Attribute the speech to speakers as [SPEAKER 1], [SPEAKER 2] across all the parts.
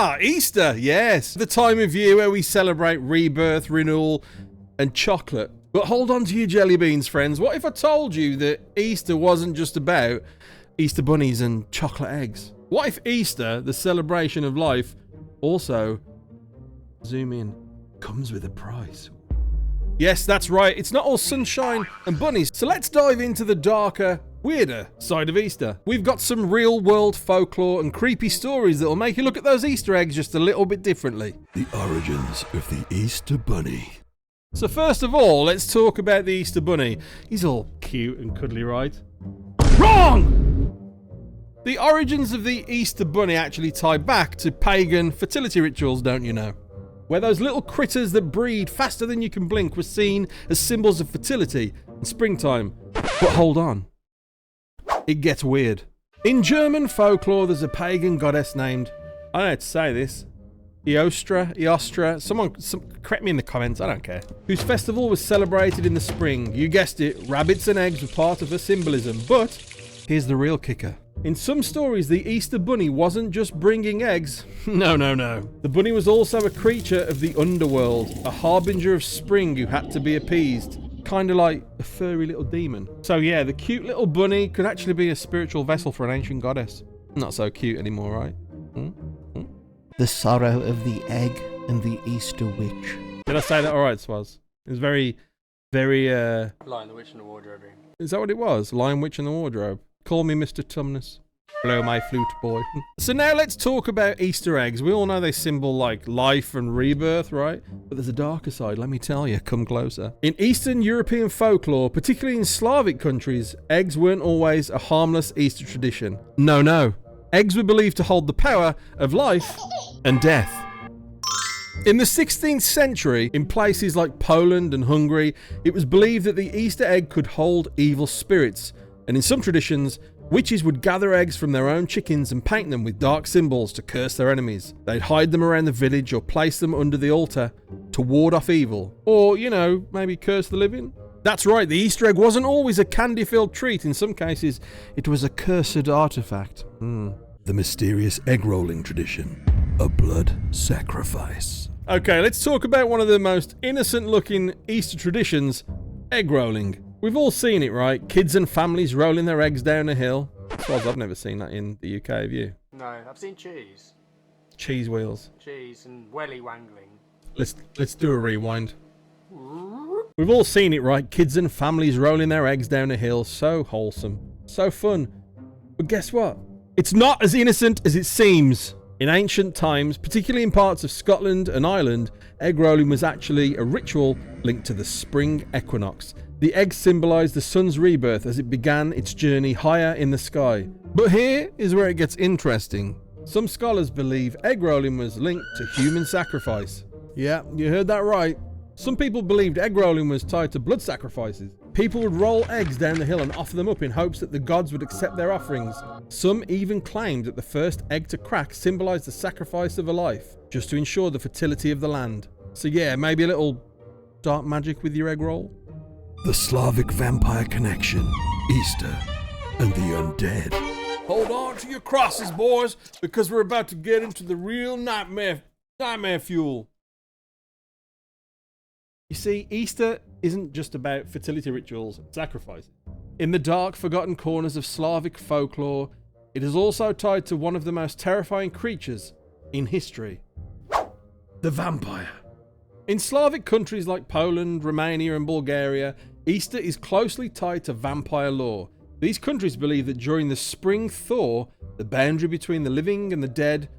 [SPEAKER 1] Ah, Easter, yes. The time of year where we celebrate rebirth, renewal, and chocolate. But hold on to your jelly beans, friends. What if I told you that Easter wasn't just about Easter bunnies and chocolate eggs? What if Easter, the celebration of life, also, zoom in, comes with a price? Yes, that's right. It's not all sunshine and bunnies. So let's dive into the darker, weirder side of Easter. We've got some real world folklore and creepy stories that will make you look at those Easter eggs just a little bit differently.
[SPEAKER 2] The origins of the Easter Bunny.
[SPEAKER 1] So first of all, let's talk about the Easter Bunny. He's all cute and cuddly, right? Wrong! The origins of the Easter Bunny actually tie back to pagan fertility rituals, don't you know? Where those little critters that breed faster than you can blink were seen as symbols of fertility in springtime. But hold on. It gets weird. In German folklore, there's a pagan goddess named, I don't know how to say this, Eostra, someone correct me in the comments, I don't care, whose festival was celebrated in the spring. You guessed it, rabbits and eggs were part of her symbolism. But here's the real kicker. In some stories, the Easter Bunny wasn't just bringing eggs. No. The bunny was also a creature of the underworld, a harbinger of spring who had to be appeased. Kind of like a furry little demon. So yeah, the cute little bunny could actually be a spiritual vessel for an ancient goddess. Not so cute anymore, right?
[SPEAKER 3] The sorrow of the egg and the Easter witch.
[SPEAKER 1] Did I say that all right, Swaz? It was very...
[SPEAKER 4] Lion, the Witch and the Wardrobe.
[SPEAKER 1] Is that what it was? Lion, Witch and the Wardrobe. Call me Mr. Tumnus. Blow my flute, boy. So now let's talk about Easter eggs. We all know they symbol like life and rebirth, right? But there's a darker side, let me tell you. Come closer. In Eastern European folklore, particularly in Slavic countries, eggs weren't always a harmless Easter tradition. No. Eggs were believed to hold the power of life and death. In the 16th century, in places like Poland and Hungary, it was believed that the Easter egg could hold evil spirits. And in some traditions, witches would gather eggs from their own chickens and paint them with dark symbols to curse their enemies. They'd hide them around the village or place them under the altar to ward off evil. Or, you know, maybe curse the living. That's right, the Easter egg wasn't always a candy-filled treat. In some cases, it was a cursed artifact.
[SPEAKER 2] The mysterious egg rolling tradition. A blood sacrifice.
[SPEAKER 1] Okay, let's talk about one of the most innocent-looking Easter traditions, egg rolling. We've all seen it, right? Kids and families rolling their eggs down a hill. Well, I've never seen that in the UK, have you?
[SPEAKER 4] No, I've seen cheese.
[SPEAKER 1] Cheese wheels.
[SPEAKER 4] Cheese and welly wangling.
[SPEAKER 1] Let's do a rewind. We've all seen it, right? Kids and families rolling their eggs down a hill. So wholesome. So fun. But guess what? It's not as innocent as it seems. In ancient times, particularly in parts of Scotland and Ireland, egg rolling was actually a ritual linked to the spring equinox. The egg symbolized the sun's rebirth as it began its journey higher in the sky. But here is where it gets interesting. Some scholars believe egg rolling was linked to human sacrifice. Yeah, you heard that right. Some people believed egg rolling was tied to blood sacrifices. People would roll eggs down the hill and offer them up in hopes that the gods would accept their offerings. Some even claimed that the first egg to crack symbolized the sacrifice of a life, just to ensure the fertility of the land. So yeah, maybe a little dark magic with your egg roll.
[SPEAKER 2] The Slavic vampire connection. Easter and the undead.
[SPEAKER 1] Hold on to your crosses, boys, because we're about to get into the real nightmare fuel. You see, Easter isn't just about fertility rituals and sacrifices. In the dark, forgotten corners of Slavic folklore, it is also tied to one of the most terrifying creatures in history. The vampire. In Slavic countries like Poland, Romania and Bulgaria, Easter is closely tied to vampire lore. These countries believe that during the spring thaw, the boundary between the living and the dead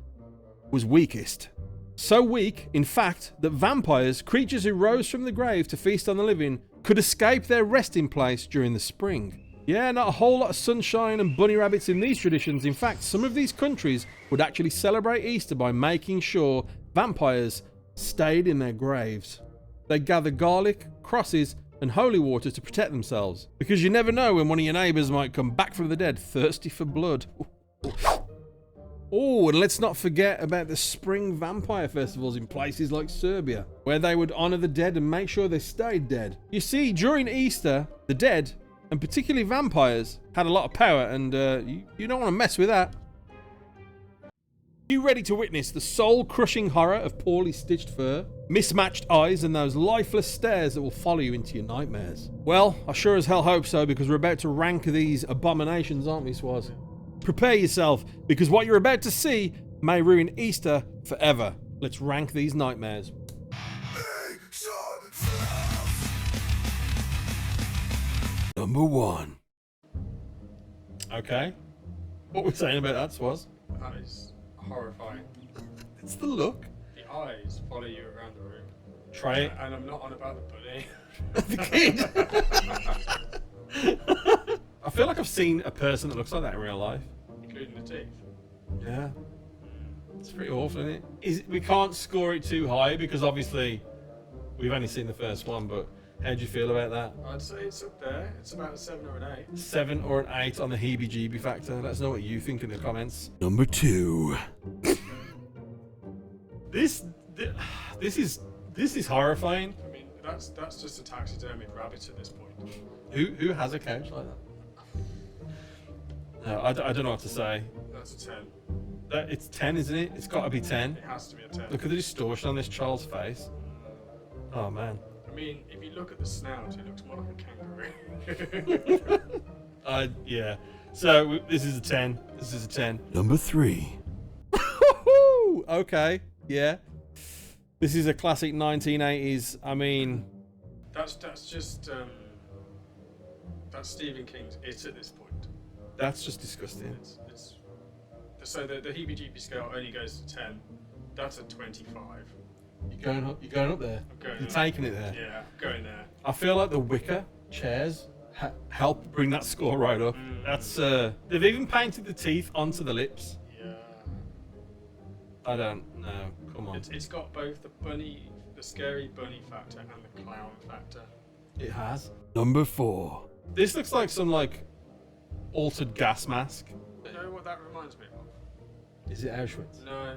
[SPEAKER 1] was weakest. So weak, in fact, that vampires, creatures who rose from the grave to feast on the living, could escape their resting place during the spring. Yeah, not a whole lot of sunshine and bunny rabbits in these traditions. In fact, some of these countries would actually celebrate Easter by making sure vampires stayed in their graves. They gather garlic, crosses, and holy water to protect themselves, because you never know when one of your neighbours might come back from the dead thirsty for blood. Oh, and let's not forget about the spring vampire festivals in places like Serbia, where they would honour the dead and make sure they stayed dead. You see, during Easter, the dead, and particularly vampires, had a lot of power, and you don't want to mess with that. You ready to witness the soul-crushing horror of poorly stitched fur, mismatched eyes, and those lifeless stares that will follow you into your nightmares? Well, I sure as hell hope so, because we're about to rank these abominations, aren't we, Swaz? Prepare yourself, because what you're about to see may ruin Easter forever. Let's rank these nightmares.
[SPEAKER 2] Number 1.
[SPEAKER 1] Okay. What we're saying about that, Swaz?
[SPEAKER 4] That is horrifying.
[SPEAKER 1] It's the look.
[SPEAKER 4] The eyes follow you around the room.
[SPEAKER 1] Try it.
[SPEAKER 4] And I'm not on about the bunny.
[SPEAKER 1] The kid. I feel like I've seen a person that looks like that in real life.
[SPEAKER 4] Including the teeth.
[SPEAKER 1] Yeah. It's pretty awful, isn't it? We can't score it too high because obviously we've only seen the first one, but how do you feel about that?
[SPEAKER 4] I'd say it's up there. It's about a 7 or an 8.
[SPEAKER 1] 7 or an 8 on the heebie-jeebie factor. Let us know what you think in the comments.
[SPEAKER 2] Number 2.
[SPEAKER 1] This is horrifying.
[SPEAKER 4] I mean, that's just a taxidermied rabbit at this point.
[SPEAKER 1] Who has a couch like that? No, I don't know what to say.
[SPEAKER 4] That's a 10.
[SPEAKER 1] It's 10, isn't it? It's got to be 10.
[SPEAKER 4] It has to be a 10.
[SPEAKER 1] Look at the distortion on this child's face. Oh man.
[SPEAKER 4] I mean, if you look at the snout, it looks more like a kangaroo.
[SPEAKER 1] Yeah. So this is a 10. This is a 10.
[SPEAKER 2] Number 3.
[SPEAKER 1] Okay. Yeah. This is a classic 1980s. I mean,
[SPEAKER 4] that's just that's Stephen King's It at this point.
[SPEAKER 1] that's just disgusting.
[SPEAKER 4] It's so the heebie-jeebie scale only goes to 10. That's a 25.
[SPEAKER 1] You're going up there.
[SPEAKER 4] I'm going
[SPEAKER 1] You're
[SPEAKER 4] up.
[SPEAKER 1] taking it there.
[SPEAKER 4] Yeah, I'm going there.
[SPEAKER 1] I feel like the wicker chairs help bring that score right up. That's they've even painted the teeth onto the lips.
[SPEAKER 4] Yeah.
[SPEAKER 1] I don't know. Come on.
[SPEAKER 4] It's got both the scary bunny factor and the clown factor.
[SPEAKER 1] It has.
[SPEAKER 2] Number 4.
[SPEAKER 1] This looks like some altered gas mask.
[SPEAKER 4] You know what that reminds me of?
[SPEAKER 1] Is it Auschwitz?
[SPEAKER 4] No.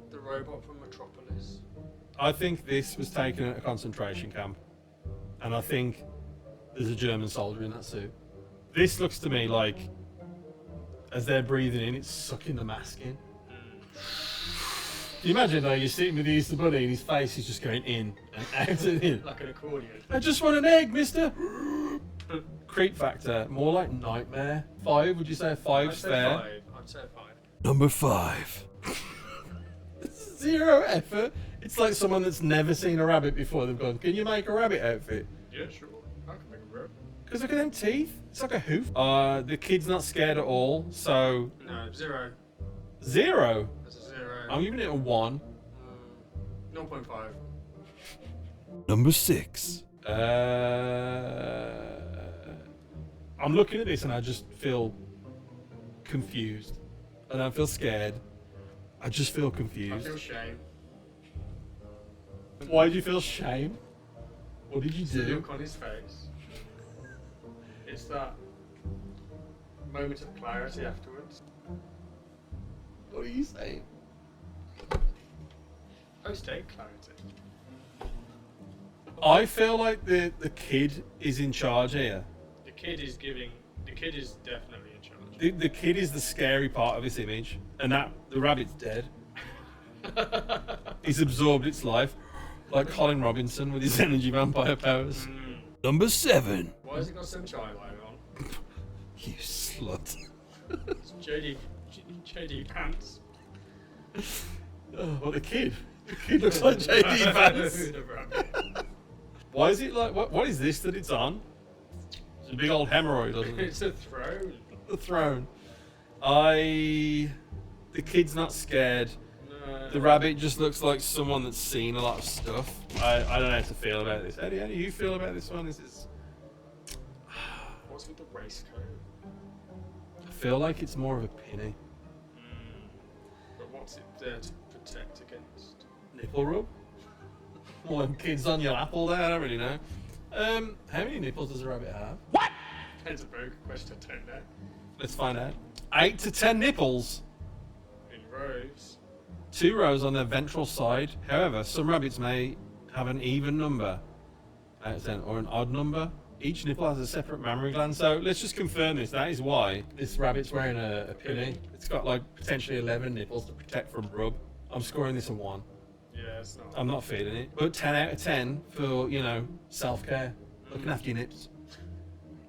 [SPEAKER 4] The robot from Metropolis.
[SPEAKER 1] I think this was taken at a concentration camp. And I think there's a German soldier in that suit. This looks to me like, as they're breathing in, it's sucking the mask in. Can you imagine though, you're sitting with the Easter Bunny and his face is just going in and out and in.
[SPEAKER 4] Like an accordion.
[SPEAKER 1] I just want an egg, mister. Creep factor, more like nightmare. 5, would you say a 5
[SPEAKER 4] I'd say
[SPEAKER 1] fair?
[SPEAKER 4] 5. I'd say 5.
[SPEAKER 2] Number 5.
[SPEAKER 1] 0 effort. It's like someone that's never seen a rabbit before. They've gone, can you make a rabbit outfit?
[SPEAKER 4] Yeah, sure. I can make a rope.
[SPEAKER 1] Because look at them teeth. It's like a hoof. The kid's not scared at all, so...
[SPEAKER 4] No, 0.
[SPEAKER 1] 0.
[SPEAKER 4] That's a 0.
[SPEAKER 1] I'm giving it a 1.
[SPEAKER 4] 0.5.
[SPEAKER 2] Number 6.
[SPEAKER 1] I'm looking at this and I just feel confused. I don't feel scared. I just feel
[SPEAKER 4] I
[SPEAKER 1] confused.
[SPEAKER 4] feel shame.
[SPEAKER 1] Why did you feel shame? What did you
[SPEAKER 4] The
[SPEAKER 1] do?
[SPEAKER 4] look on his face. It's that moment of clarity afterwards.
[SPEAKER 1] What are you saying?
[SPEAKER 4] Post-date clarity.
[SPEAKER 1] I feel like the kid is in charge here.
[SPEAKER 4] The kid is definitely in charge.
[SPEAKER 1] The kid is the scary part of this image, and that the rabbit's dead. He's absorbed its life, like Colin Robinson with his energy vampire powers.
[SPEAKER 2] Number 7.
[SPEAKER 4] Why has it got sunshine light on?
[SPEAKER 1] You slut.
[SPEAKER 4] It's JD Pants.
[SPEAKER 1] Oh, the kid. The kid looks like JD Vance.
[SPEAKER 4] The rabbit.
[SPEAKER 1] Why is it like? What is this that it's on? It's a big old hemorrhoid, doesn't it?
[SPEAKER 4] It's a throne.
[SPEAKER 1] The throne. The kid's not scared.
[SPEAKER 4] No.
[SPEAKER 1] The rabbit just looks like someone that's seen a lot of stuff. I don't know how to feel about this. Eddie, how do you feel about this one? This is...
[SPEAKER 4] What's with the waistcoat?
[SPEAKER 1] I feel like it's more of a penny.
[SPEAKER 4] But what's it there to protect against?
[SPEAKER 1] Nipple rub? Well, them kids on your lap all day, I don't really know. How many nipples does a rabbit have?
[SPEAKER 4] That's a very good question, I don't know.
[SPEAKER 1] Let's find out. 8 to 10 nipples.
[SPEAKER 4] In rows.
[SPEAKER 1] 2 rows on their ventral side. However, some rabbits may have an even number out of 10 or an odd number. Each nipple has a separate mammary gland. So let's just confirm this. That is why this rabbit's wearing a pinny. It's got like potentially 11 nipples to protect from rub. I'm scoring this a 1.
[SPEAKER 4] Yeah, it's not.
[SPEAKER 1] I'm not feeling it. But 10 out of 10 for, you know, self-care. Looking after your nips.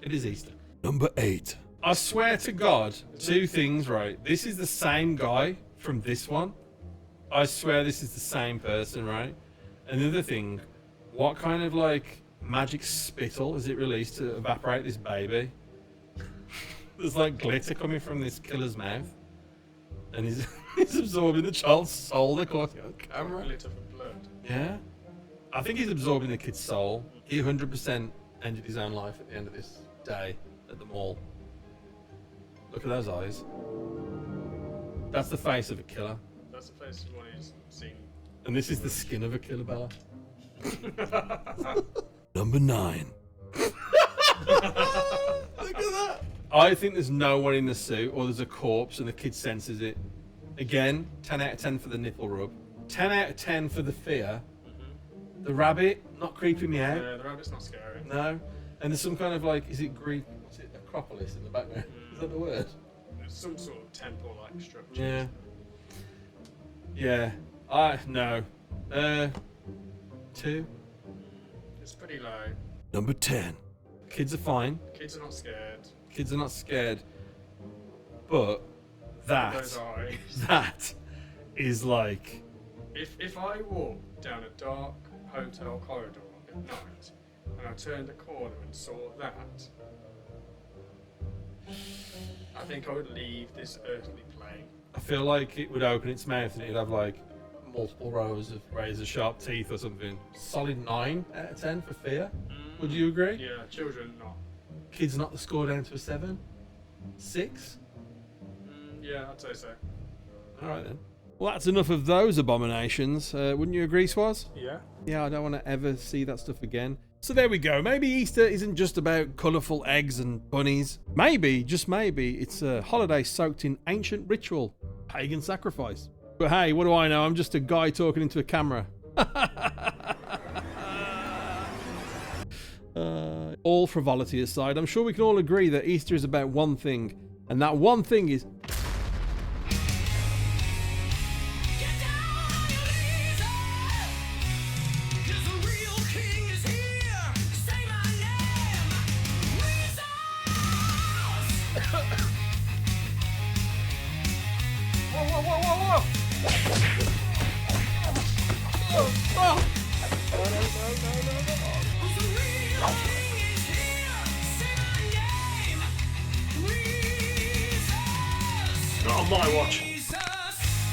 [SPEAKER 1] It is Easter.
[SPEAKER 2] Number 8.
[SPEAKER 1] I swear to God, 2 things, right? This is the same guy from this one. I swear this is the same person, right? Another thing, what kind of like magic spittle has it released to evaporate this baby? There's like glitter coming from this killer's mouth. And he's, he's absorbing the child's soul, according to the camera.
[SPEAKER 4] Glitter for blood.
[SPEAKER 1] Yeah. I think he's absorbing the kid's soul. He 100% ended his own life at the end of this day at the mall. Look at those eyes. That's the face of a killer.
[SPEAKER 4] That's the face of one who's seen.
[SPEAKER 1] And this is the skin of a killer, Bella.
[SPEAKER 2] Number 9.
[SPEAKER 1] Look at that. I think there's no one in the suit, or there's a corpse and the kid senses it. Again, 10 out of 10 for the nipple rub. 10 out of 10 for the fear. The rabbit, not creeping me out.
[SPEAKER 4] Yeah, the rabbit's not scary.
[SPEAKER 1] No. And there's some kind of like, is it Greek? Is it Acropolis in the background? Is that the word?
[SPEAKER 4] There's some sort of temple-like structure.
[SPEAKER 1] Yeah. Yeah. No. 2.
[SPEAKER 4] It's pretty low.
[SPEAKER 2] Number 10.
[SPEAKER 1] Kids are fine.
[SPEAKER 4] Kids are not scared.
[SPEAKER 1] Kids are not scared. But that
[SPEAKER 4] Those eyes.
[SPEAKER 1] that is like,
[SPEAKER 4] If I walked down a dark hotel corridor at night and I turned the corner and saw that, I think I would leave this earthly plane.
[SPEAKER 1] I feel like it would open its mouth and it'd have like multiple rows of razor sharp teeth or something. Solid 9 out of 10 for fear. Would you agree?
[SPEAKER 4] Yeah, children not.
[SPEAKER 1] Kids not the score down to a 7? 6?
[SPEAKER 4] Yeah, I'd say so.
[SPEAKER 1] Alright then. Well, that's enough of those abominations. Wouldn't you agree, Swaz?
[SPEAKER 4] Yeah.
[SPEAKER 1] Yeah, I don't want to ever see that stuff again. So there we go. Maybe Easter isn't just about colourful eggs and bunnies. Maybe, just maybe, it's a holiday soaked in ancient ritual, pagan sacrifice. But hey, what do I know? I'm just a guy talking into a camera. All frivolity aside, I'm sure we can all agree that Easter is about one thing, and that one thing is
[SPEAKER 4] Not on my watch.